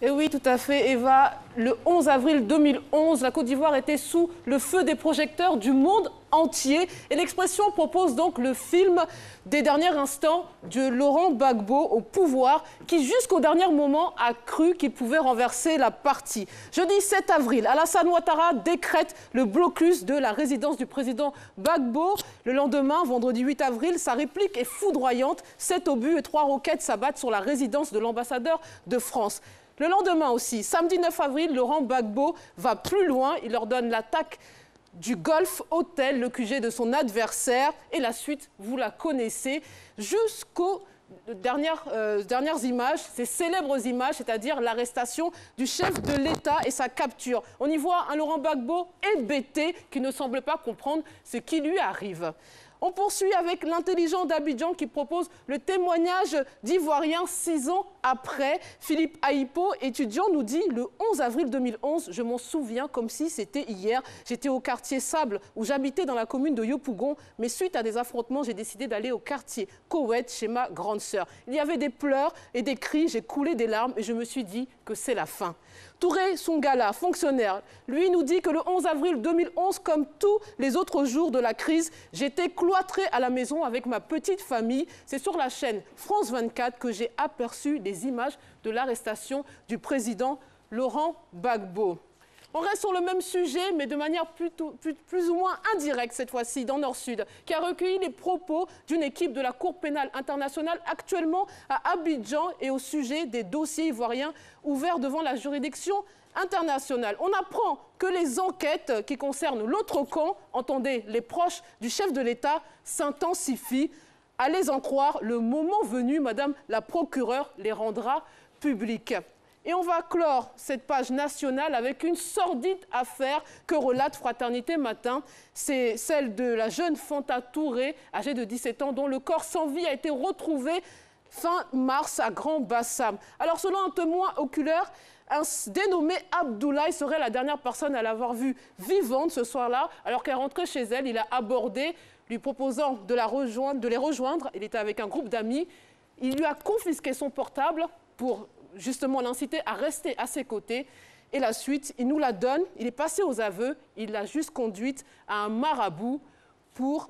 Et oui, tout à fait, Eva. Le 11 avril 2011, la Côte d'Ivoire était sous le feu des projecteurs du monde entier. Et l'Expression propose donc le film des derniers instants de Laurent Gbagbo au pouvoir, qui jusqu'au dernier moment a cru qu'il pouvait renverser la partie. Jeudi 7 avril, Alassane Ouattara décrète le blocus de la résidence du président Gbagbo. Le lendemain, vendredi 8 avril, sa réplique est foudroyante. 7 obus et 3 roquettes s'abattent sur la résidence de l'ambassadeur de France. Le lendemain aussi, samedi 9 avril, Laurent Gbagbo va plus loin. Il ordonne l'attaque du Golf Hotel, le QG de son adversaire. Et la suite, vous la connaissez, jusqu'aux dernières images, ces célèbres images, c'est-à-dire l'arrestation du chef de l'État et sa capture. On y voit un Laurent Gbagbo hébété qui ne semble pas comprendre ce qui lui arrive. On poursuit avec l'intelligent d'Abidjan qui propose le témoignage d'Ivoiriens 6 ans après. Philippe Aïpo, étudiant, nous dit le 11 avril 2011, je m'en souviens comme si c'était hier. J'étais au quartier Sable où j'habitais dans la commune de Yopougon. Mais suite à des affrontements, j'ai décidé d'aller au quartier Koweït chez ma grande sœur. Il y avait des pleurs et des cris, j'ai coulé des larmes et je me suis dit que c'est la fin. Touré Songala, fonctionnaire, lui nous dit que le 11 avril 2011, comme tous les autres jours de la crise, j'étais cloîtré à la maison avec ma petite famille. C'est sur la chaîne France 24 que j'ai aperçu des images de l'arrestation du président Laurent Gbagbo. On reste sur le même sujet, mais de manière plus ou moins indirecte cette fois-ci, dans Nord-Sud, qui a recueilli les propos d'une équipe de la Cour pénale internationale actuellement à Abidjan et au sujet des dossiers ivoiriens ouverts devant la juridiction internationale. On apprend que les enquêtes qui concernent l'autre camp, entendez les proches du chef de l'État, s'intensifient. Allez en croire, le moment venu, Madame la procureure les rendra publics. Et on va clore cette page nationale avec une sordide affaire que relate Fraternité Matin. C'est celle de la jeune Fanta Touré, âgée de 17 ans, dont le corps sans vie a été retrouvé fin mars à Grand Bassam. Alors selon un témoin oculaire, un dénommé Abdoulaye serait la dernière personne à l'avoir vue vivante ce soir-là. Alors qu'elle rentrait chez elle, il a abordé, lui proposant de les rejoindre. Il était avec un groupe d'amis. Il lui a confisqué son portable pour justement l'inciter à rester à ses côtés. Et la suite, il nous la donne. Il est passé aux aveux. Il l'a juste conduite à un marabout pour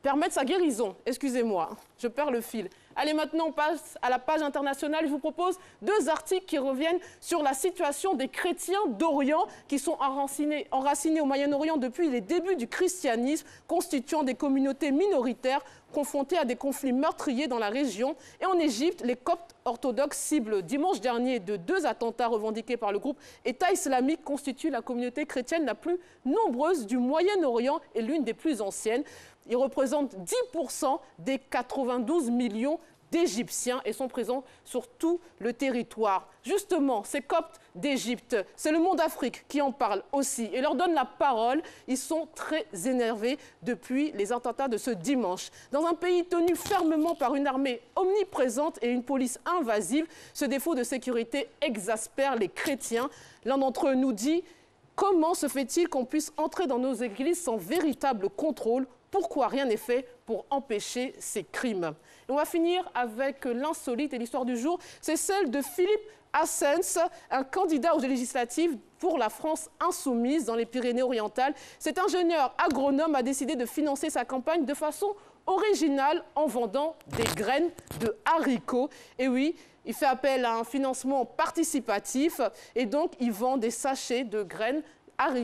permettre sa guérison. Excusez-moi, je perds le fil. Allez, maintenant, on passe à la page internationale. Je vous propose 2 articles qui reviennent sur la situation des chrétiens d'Orient qui sont enracinés au Moyen-Orient depuis les débuts du christianisme, constituant des communautés minoritaires confrontées à des conflits meurtriers dans la région. Et en Égypte, les Coptes orthodoxes cibles dimanche dernier de 2 attentats revendiqués par le groupe État islamique constituent la communauté chrétienne la plus nombreuse du Moyen-Orient et l'une des plus anciennes. Ils représentent 10% des 92 millions d'Égyptiens et sont présents sur tout le territoire. Justement, ces Coptes d'Égypte, c'est le Monde Afrique qui en parle aussi et leur donne la parole. Ils sont très énervés depuis les attentats de ce dimanche. Dans un pays tenu fermement par une armée omniprésente et une police invasive, ce défaut de sécurité exaspère les chrétiens. L'un d'entre eux nous dit « Comment se fait-il qu'on puisse entrer dans nos églises sans véritable contrôle ? Pourquoi rien n'est fait pour empêcher ces crimes ?» Et on va finir avec l'insolite et l'histoire du jour. C'est celle de Philippe Hassens, un candidat aux législatives pour la France insoumise dans les Pyrénées-Orientales. Cet ingénieur agronome a décidé de financer sa campagne de façon originale en vendant des graines de haricots. Et oui, il fait appel à un financement participatif et donc il vend des sachets de graines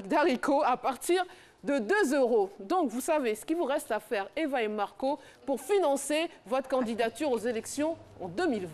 d'haricots à partir de 2 €. Donc, vous savez ce qu'il vous reste à faire, Eva et Marco, pour financer votre candidature aux élections en 2020.